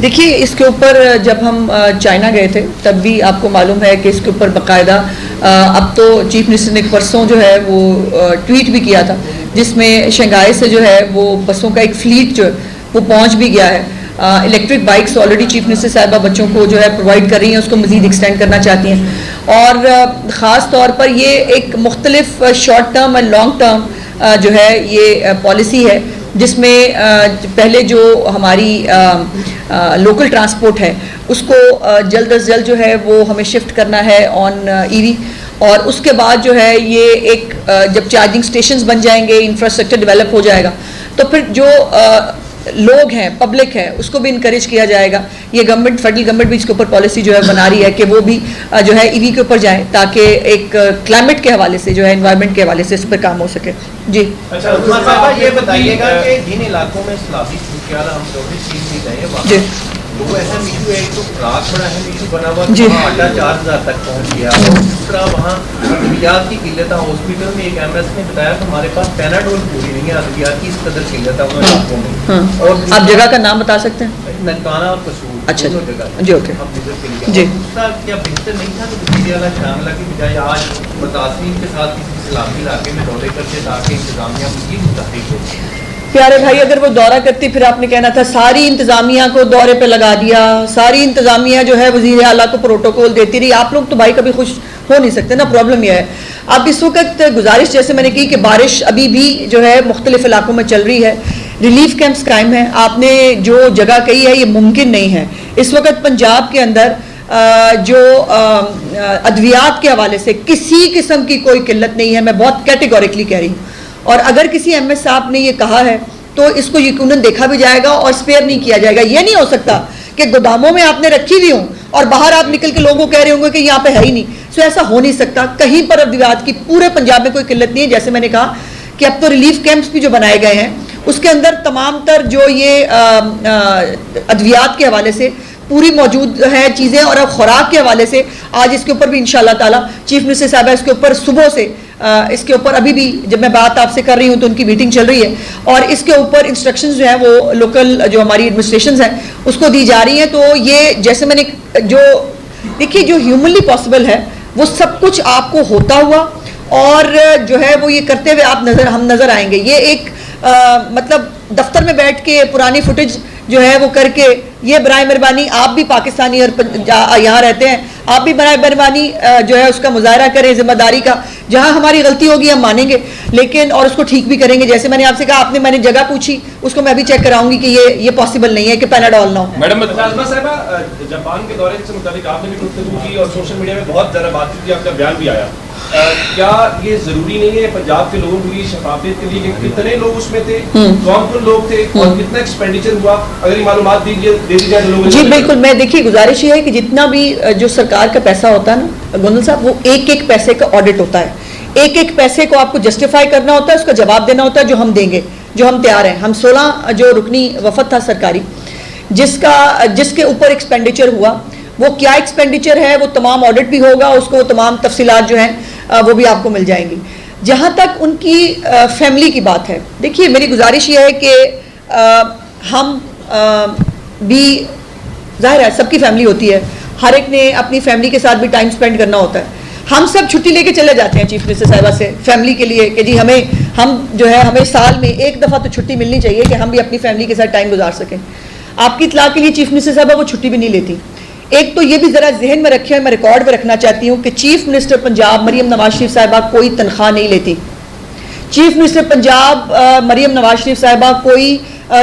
دیکھیے اس کے اوپر جب ہم چائنا گئے تھے تب بھی آپ کو معلوم ہے کہ اس کے اوپر باقاعدہ اب تو چیف منسٹر نے پرسوں جو ہے وہ ٹویٹ بھی کیا تھا جس میں شنگھائی سے جو ہے وہ بسوں کا ایک فلیٹ جو وہ پہنچ بھی گیا ہے. Electric bikes already chief minister صاحبہ بچوں کو جو ہے پرووائڈ کر رہی ہیں, اس کو مزید ایکسٹینڈ کرنا چاہتی ہیں. اور خاص طور پر یہ ایک مختلف شارٹ ٹرم اور لانگ ٹرم جو ہے یہ پالیسی ہے جس میں پہلے جو ہماری لوکل ٹرانسپورٹ ہے اس کو جلد از جلد جو ہے وہ ہمیں شفٹ کرنا ہے آن ای وی, اور اس کے بعد جو ہے یہ ایک جب چارجنگ سٹیشنز بن جائیں گے, انفراسٹرکچر ڈیولپ ہو جائے گا, تو پھر جو لوگ ہیں پبلک ہے اس کو بھی انکریج کیا جائے گا. یہ گورنمنٹ فیڈرل گورنمنٹ بھی اس کے اوپر پالیسی جو ہے بنا رہی ہے کہ وہ بھی جو ہے ای وی کے اوپر جائیں تاکہ ایک کلائمیٹ کے حوالے سے جو ہے انوائرمنٹ کے حوالے سے اس پہ کام ہو سکے. جی اچھا عثمان صاحب یہ بتائیے گا کہ جن علاقوں میں سیلابی صورتحال ہم لوگ چیز نہیں رہے وہاں جی وہ اہم ایشو ہے, ایک تو خوراک بڑا اہم ایشو بنا ہوا, جی وہاں آٹا 4000 تک پہنچ گیا. اور اس طرح وہاں ادویات کی قلت ہے. ہاسپٹل میں ایک ایم ایس نے بتایا کہ ہمارے پاس پیناڈول پوری نہیں ہے, ادویات کی اس قدر قلت ہے ان علاقوں میں. اور آپ جگہ کا نام بتا سکتے ہیں؟ ننکانہ اور قصور. اچھا جگہ جی اوکے جی. دوسرا کیا بہتر نہیں تھا کہ وزیر اعلیٰ شاملہ کی بجائے آج متاثرین کے ساتھ کسی سیلابی علاقے میں دورے کرتے تاکہ انتظامیہ مزید متحرک ہو؟ پیارے بھائی اگر وہ دورہ کرتی پھر آپ نے کہنا تھا ساری انتظامیہ کو دورے پہ لگا دیا, ساری انتظامیہ جو ہے وزیر اعلیٰ کو پروٹوکول دیتی رہی. آپ لوگ تو بھائی کبھی خوش ہو نہیں سکتے نا, پرابلم یہ ہے. اب اس وقت گزارش جیسے میں نے کی کہ بارش ابھی بھی جو ہے مختلف علاقوں میں چل رہی ہے, ریلیف کیمپس قائم ہیں. آپ نے جو جگہ کہی ہے یہ ممکن نہیں ہے. اس وقت پنجاب کے اندر جو ادویات کے حوالے سے کسی قسم کی کوئی قلت نہیں ہے, میں بہت کیٹیگوریکلی کہہ رہی ہوں. اور اگر کسی ایم ایس صاحب نے یہ کہا ہے تو اس کو یقیناً دیکھا بھی جائے گا اور اسپیئر نہیں کیا جائے گا. یہ نہیں ہو سکتا کہ گوداموں میں آپ نے رکھی ہوئی ہوں اور باہر آپ نکل کے لوگوں کو کہہ رہے ہوں گے کہ یہاں پہ ہے ہی نہیں. سو ایسا ہو نہیں سکتا. کہیں پر ادویات کی پورے پنجاب میں کوئی قلت نہیں ہے. جیسے میں نے کہا کہ اب تو ریلیف کیمپس بھی جو بنائے گئے ہیں اس کے اندر تمام تر جو یہ ادویات کے حوالے سے پوری موجود ہیں چیزیں, اور اب خوراک کے حوالے سے آج اس کے اوپر بھی انشاءاللہ تعالی چیف منسٹر صاحبہ اس کے اوپر صبح سے اس کے اوپر ابھی بھی جب میں بات آپ سے کر رہی ہوں تو ان کی میٹنگ چل رہی ہے, اور اس کے اوپر انسٹرکشنز جو ہیں وہ لوکل جو ہماری ایڈمنسٹریشنز ہیں اس کو دی جا رہی ہیں. تو یہ جیسے میں نے جو دیکھیے جو ہیومنلی پاسبل ہے وہ سب کچھ آپ کو ہوتا ہوا اور جو ہے وہ یہ کرتے ہوئے ہم نظر آئیں گے. یہ ایک مطلب دفتر میں بیٹھ کے پرانی فوٹیج جو ہے وہ کر کے, یہ برائے مہربانی آپ بھی پاکستانی اور یہاں رہتے ہیں, آپ بھی برائے مہربانی جو ہے اس کا مظاہرہ کریں ذمہ داری کا. جہاں ہماری غلطی ہوگی ہم مانیں گے لیکن اور اس کو ٹھیک بھی کریں گے. جیسے میں نے آپ سے کہا میں نے جگہ پوچھی, اس کو میں بھی چیک کراؤں گی کہ یہ پاسبل نہیں ہے کہ پیناڈول نہ ہو. میڈم صاحبہ جاپان کے دورے سے متعلق آپ نے بھی گفتگو کی اور سوشل میڈیا میں بہت زیادہ بات کی, آپ کا بیان بھی آیا. کیا یہ ضروری نہیں ہے پنجاب کے لوگوں کی شفافیت کے لیے کہ کتنے لوگ اس میں تھے, کون کون لوگ تھے اور کتنا ایکسپینڈیچر ہوا, اگر یہ معلومات دے دی جائے تو لوگوں؟ جی بالکل. میں دیکھیے گزارش یہ ہے کہ جتنا بھی جو سرکار کا پیسہ ہوتا ہے نا گوندل صاحب, وہ ایک ایک پیسے کا آڈٹ ہوتا ہے. ایک ایک پیسے کو آپ کو جسٹیفائی کرنا ہوتا ہے, اس کا جواب دینا ہوتا ہے جو ہم دیں گے, جو ہم تیار ہیں. ہم 16 جو رکنی وفد تھا سرکاری جس کے اوپر ایکسپینڈیچر ہوا, وہ کیا ایکسپینڈیچر ہے وہ تمام آڈٹ بھی ہوگا, اس کو تمام تفصیلات جو ہیں وہ بھی آپ کو مل جائیں گی. جہاں تک ان کی فیملی کی بات ہے, دیکھیے میری گزارش یہ ہے کہ ہم بھی ظاہر ہے سب کی فیملی ہوتی ہے, ہر ایک نے اپنی فیملی کے ساتھ بھی ٹائم سپینڈ کرنا ہوتا ہے. ہم سب چھٹی لے کے چلے جاتے ہیں چیف منسٹر صاحبہ سے فیملی کے لیے کہ جی ہمیں سال میں ایک دفعہ تو چھٹی ملنی چاہیے کہ ہم بھی اپنی فیملی کے ساتھ ٹائم گزار سکیں. آپ کی اطلاع کے لیے چیف منسٹر صاحبہ وہ چھٹی بھی نہیں لیتی. ایک تو یہ بھی ذرا ذہن میں رکھے, میں ریکارڈ پہ رکھنا چاہتی ہوں کہ چیف منسٹر پنجاب مریم نواز شریف صاحبہ کوئی تنخواہ نہیں لیتی. چیف منسٹر پنجاب مریم نواز شریف صاحبہ کوئی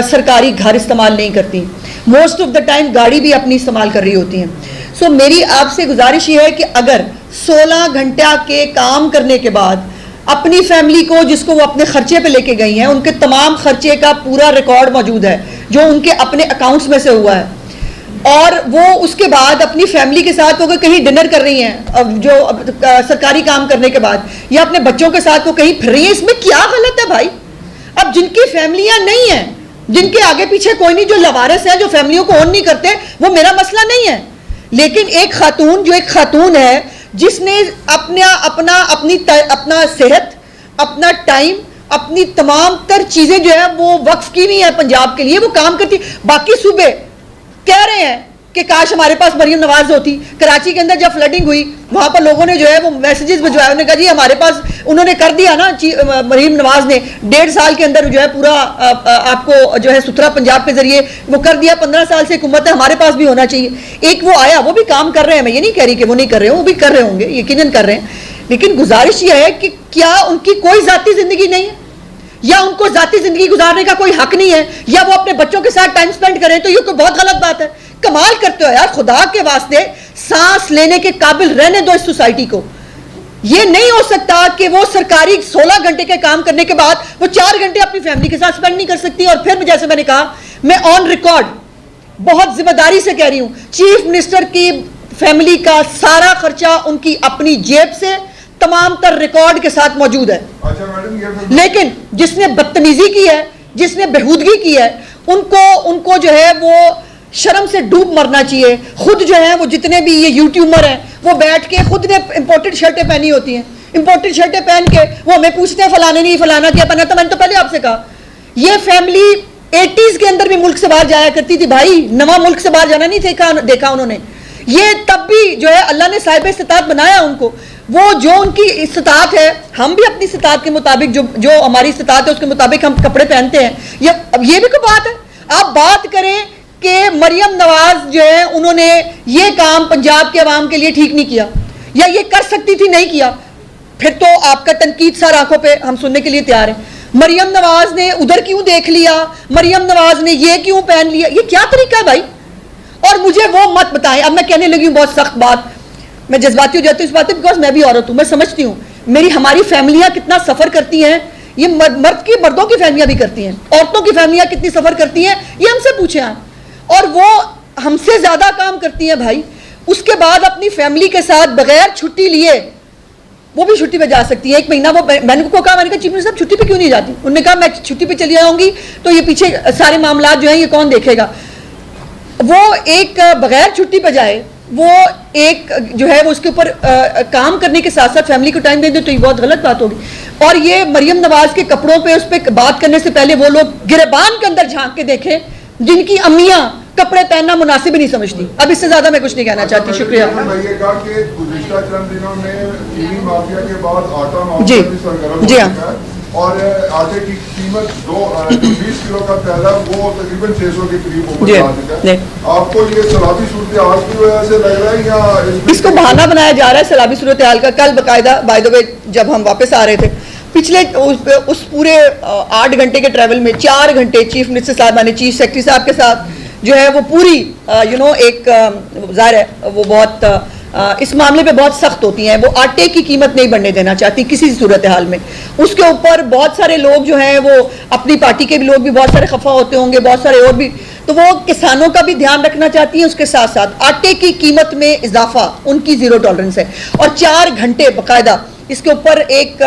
سرکاری گھر استعمال نہیں کرتی. موسٹ آف دا ٹائم گاڑی بھی اپنی استعمال کر رہی ہوتی ہیں. سو میری آپ سے گزارش یہ ہے کہ اگر 16 گھنٹہ کے کام کرنے کے بعد اپنی فیملی کو جس کو وہ اپنے خرچے پہ لے کے گئی ہیں, ان کے تمام خرچے کا پورا ریکارڈ موجود ہے جو ان کے اپنے اکاؤنٹس میں سے ہوا ہے, اور وہ اس کے بعد اپنی فیملی کے ساتھ وہ کہیں ڈنر کر رہی ہیں جو سرکاری کام کرنے کے بعد, یا اپنے بچوں کے ساتھ وہ کہیں پھر رہی ہیں, اس میں کیا غلط ہے بھائی؟ اب جن کی فیملیاں نہیں ہیں, جن کے آگے پیچھے کوئی نہیں, جو لوارث ہیں, جو فیملیوں کو اون نہیں کرتے, وہ میرا مسئلہ نہیں ہے. لیکن ایک خاتون ہے جس نے اپنا صحت, اپنا ٹائم, اپنی تمام تر چیزیں جو ہے وہ وقف کی ہوئی ہیں پنجاب کے لیے, وہ کام کرتی. باقی صوبے کہہ رہے رہے ہیں کہ کاش ہمارے پاس مریم نواز ہوتی. کراچی کے اندر جب فلڈنگ ہوئی وہاں پر لوگوں نے جو ہے وہ میسیجز بھجوائے, انہوں نے کہا جی ہمارے پاس, انہوں نے کر دیا نا مریم نواز نے 1.5 سال کے اندر جو ہے پورا آپ کو جو ہے ستھرا پنجاب کے ذریعے وہ کر دیا, 15 سال سے حکومت ہے, ہمارے پاس بھی ہونا چاہیے. ایک وہ آیا, وہ بھی کام کر رہے ہیں, میں یہ نہیں کہہ رہی کہ وہ نہیں کر رہے ہوں, وہ بھی کر رہے ہوں گے, یقیناً کر رہے ہیں, لیکن گزارش یہ ہے کہ کیا ان کی کوئی ذاتی زندگی نہیں ہے, یا ان کو ذاتی زندگی گزارنے کا کوئی حق نہیں ہے, یا وہ اپنے بچوں کے ساتھ ٹائم سپینڈ کریں, تو یہ کوئی بہت غلط بات ہے. کمال کرتے ہو یار, خدا کے واسطے سانس لینے کے قابل رہنے دو اس سوسائٹی کو. یہ نہیں ہو سکتا کہ وہ سرکاری 16 گھنٹے کے کام کرنے کے بعد وہ 4 گھنٹے اپنی فیملی کے ساتھ سپینڈ نہیں کر سکتی. اور پھر جیسے میں نے کہا, میں آن ریکارڈ بہت ذمہ داری سے کہہ رہی ہوں, چیف منسٹر کی فیملی کا سارا خرچہ ان کی اپنی جیب سے تمام تر ریکارڈ کے ساتھ موجود ہے. لیکن جس نے بدتمیزی کی ہے, جس نے بےہودگی کی ہے, ان کو جو ہے وہ شرم سے ڈوب مرنا چاہیے. خود جو ہے وہ جتنے بھی یہ یوٹیوبر ہیں وہ بیٹھ کے خود نے امپورٹڈ شرٹیں پہنی ہوتی ہیں, امپورٹڈ شرٹیں پہن کے وہ ہمیں پوچھتے ہیں فلانے نہیں فلانا کیا پہنا تھا. میں نے تو پہلے آپ سے کہا یہ فیملی 80s کے اندر بھی ملک سے باہر جایا کرتی تھی بھائی, نواں ملک سے باہر جانا نہیں دیکھا انہوں نے. یہ تب بھی جو ہے اللہ نے صاحب استطاعت بنایا ان کو, وہ جو ان کی استطاعت ہے, ہم بھی اپنی استطاعت کے مطابق جو ہماری استطاعت ہے اس کے مطابق ہم کپڑے پہنتے ہیں. یہ بھی کوئی بات ہے؟ آپ بات کریں کہ مریم نواز جو ہے انہوں نے یہ کام پنجاب کے عوام کے لیے ٹھیک نہیں کیا, یا یہ کر سکتی تھی نہیں کیا, پھر تو آپ کا تنقید سر آنکھوں پہ ہم سننے کے لیے تیار ہیں. مریم نواز نے ادھر کیوں دیکھ لیا, مریم نواز نے یہ کیوں پہن لیا, یہ کیا طریقہ ہے بھائی؟ اور مجھے وہ مت بتائیں, اب میں کہنے لگی ہوں بہت سخت بات, میں جذباتی ہو جاتی ہوں اس بات پہ, بیکاز میں بھی عورت ہوں, میں سمجھتی ہوں ہماری فیملیاں کتنا سفر کرتی ہیں. یہ مردوں کی فیملیاں بھی کرتی ہیں, عورتوں کی فیملیاں کتنی سفر کرتی ہیں یہ ہم سے پوچھیں آپ, اور وہ ہم سے زیادہ کام کرتی ہیں بھائی. اس کے بعد اپنی فیملی کے ساتھ بغیر چھٹی لیے وہ بھی چھٹی پہ جا سکتی ہے. 1 مہینہ وہ میں نے کہا چیف منسٹر صاحب چھٹی پہ کیوں نہیں جاتی؟ انہوں نے کہا میں چھٹی پہ چلی جاؤں گی تو یہ پیچھے سارے معاملات جو ہیں یہ کون دیکھے گا. وہ ایک بغیر چھٹی پہ جائے, وہ ایک جو ہے وہ اس کے اوپر کام کرنے کے ساتھ ساتھ فیملی کو ٹائم دے دے, تو یہ بہت غلط بات ہوگی. اور یہ مریم نواز کے کپڑوں پہ اس پہ بات کرنے سے پہلے وہ لوگ گریبان کے اندر جھانک کے دیکھیں جن کی امیاں کپڑے پہننا مناسب ہی نہیں سمجھتی. اب اس سے زیادہ میں کچھ نہیں کہنا چاہتی. شکریہ. جی جی ہاں, اور آٹے کی قیمت 20 کلو کا تھیلا وہ تقریباً 600 کے قریب اوپر جا چکا ہے. آپ کو یہ سیلابی صورتحال کی وجہ سے لگ رہا ہے یا اس کو بہانہ بنایا جا رہا ہے سیلابی صورتحال کا؟ کل باقاعدہ بائی دا وے جب ہم واپس آ رہے تھے پچھلے اس پورے 8 گھنٹے کے ٹریول میں 4 گھنٹے چیف منسٹر صاحب نے چیف سیکرٹری صاحب کے ساتھ جو ہے وہ پوری ایک ظاہر ہے وہ بہت اس معاملے پہ بہت سخت ہوتی ہیں. وہ آٹے کی قیمت نہیں بڑھنے دینا چاہتی کسی صورتحال میں. اس کے اوپر بہت سارے لوگ جو ہیں وہ اپنی پارٹی کے بھی لوگ بھی بہت سارے خفا ہوتے ہوں گے, بہت سارے اور بھی, تو وہ کسانوں کا بھی دھیان رکھنا چاہتی ہیں. اس کے ساتھ ساتھ آٹے کی قیمت میں اضافہ ان کی 0 ٹالرنس ہے. اور 4 گھنٹے باقاعدہ اس کے اوپر ایک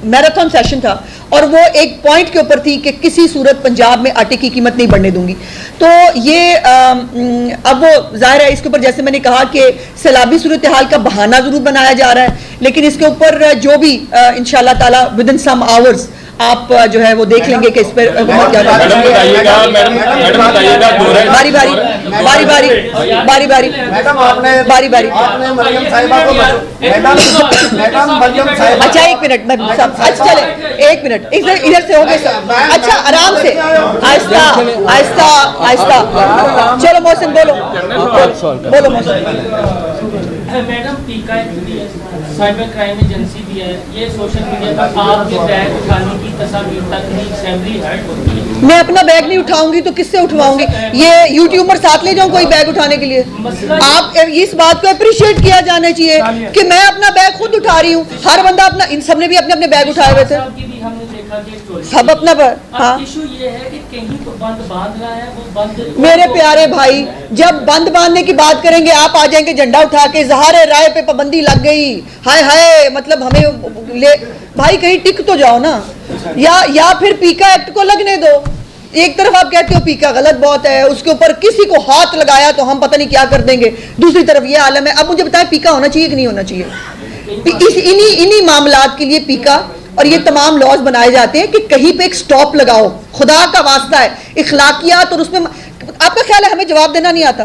میراتھن سیشن تھا, اور وہ ایک پوائنٹ کے اوپر تھی کہ کسی صورت پنجاب میں آٹے کی قیمت نہیں بڑھنے دوں گی. تو یہ اب وہ ظاہر ہے اس کے اوپر جیسے میں نے کہا کہ سیلابی صورتحال کا بہانہ ضرور بنایا جا رہا ہے, لیکن اس کے اوپر جو بھی انشاءاللہ تعالی ودن سم آورز آپ جو ہے وہ دیکھ لیں گے کہ اس پر کیا باری باری. اچھا 1 منٹ میں چلے 1 منٹ ادھر سے ہو گئے. اچھا آرام سے آہستہ آہستہ آہستہ. چلو محسن بولو Mohsin. Madam PECA cyber crime agency بھی ہے, یہ سوشل میڈیا پر آپ کے بیگ اٹھانے کی تصاویر تک نہیں اسمبلی ہیڈ ہوتی ہے. میں اپنا بیگ نہیں اٹھاؤں گی تو کس سے اٹھواؤں گی؟ یہ یوٹیوبر ساتھ لے جاؤں کوئی بیگ اٹھانے کے لیے؟ آپ اس بات کو اپریشیٹ کیا جانا چاہیے کہ میں اپنا بیگ خود اٹھا رہی ہوں. ہر بندہ اپنا, ان سب نے بھی اپنے اپنے بیگ اٹھائے ہوئے تھے سب اپنا. ہاں یہ ہے کہ کہیں تو بند باندھ رہا ہے, وہ بند. میرے پیارے بھائی جب بند باندھنے کی بات کریں گے آپ آ جائیں گے جھنڈا اٹھا کے اظہار رائے پہ پابندی لگ گئی, ہائے ہائے, مطلب ہمیں لے بھائی کہیں ٹک تو جاؤ نا, یا پھر پیکا ایکٹ کو لگنے دو. ایک طرف آپ کہتے ہو پیکا غلط بہت ہے, اس کے اوپر کسی کو ہاتھ لگایا تو ہم پتہ نہیں کیا کر دیں گے, دوسری طرف یہ عالم ہے. اب مجھے بتائیں پیکا ہونا چاہیے کہ نہیں ہونا چاہیے؟ انہی معاملات کے لیے پیکا اور یہ تمام لاز بنائے جاتے ہیں کہ کہیں پہ ایک سٹاپ لگاؤ. خدا کا واسطہ ہے, اخلاقیات اور اس میں آپ کا خیال ہے ہمیں جواب دینا نہیں آتا؟